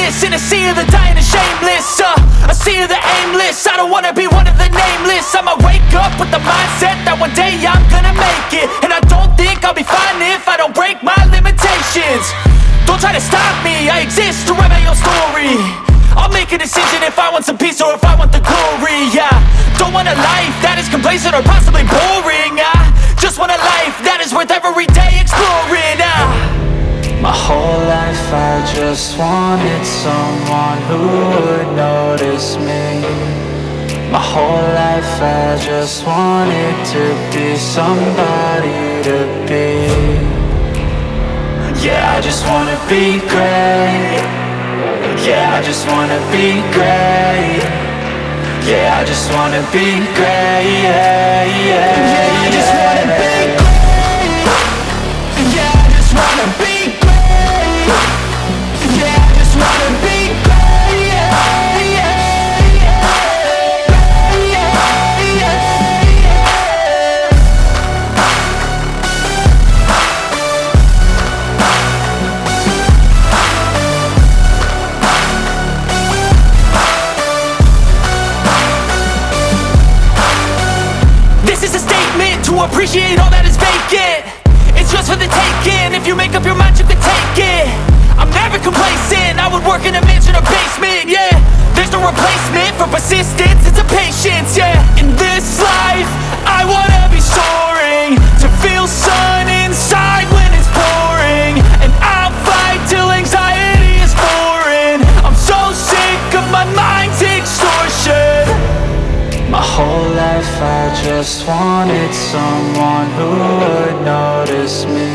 aimless in a sea of the dying and shameless, a sea of the aimless. I don't wanna be one of the nameless. I'ma wake up with the mindset that one day I'm gonna make it. And I don't think I'll be fine if I don't break my limitations. Don't try to stop me, I exist to write my own story. I'll make a decision if I want some peace or if I want the glory. Yeah, don't want a life that is complacent or possibly boring. I just want a life that is worth every day exploring. My whole life I just wanted someone who would notice me. My whole life I just wanted to be somebody to be. Yeah, I just wanna be great. Yeah, I just wanna be great. Yeah, I just wanna be great. Yeah, I just wanna be great. Yeah, I just wanna be great. Yeah, I just wanna be great. Yeah. To appreciate all that is vacant, it's just for the taking. If you make up your mind, you can take it. I'm never complacent, I would work in a mansion or basement. Yeah, there's no replacement for persistence, it's a patience. Yeah, in this life, I wanna be soaring, to feel sun inside when it's pouring. And I'll fight till anxiety is foreign. I'm so sick of my mind's extortion. My whole life I just wanted someone who would notice me.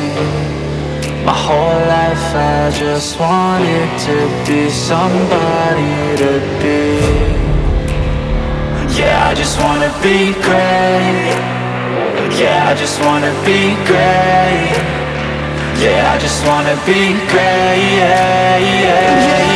My whole life I just wanted to be somebody to be. Yeah, I just wanna be great. Yeah, I just wanna be great. Yeah, I just wanna be great. Yeah.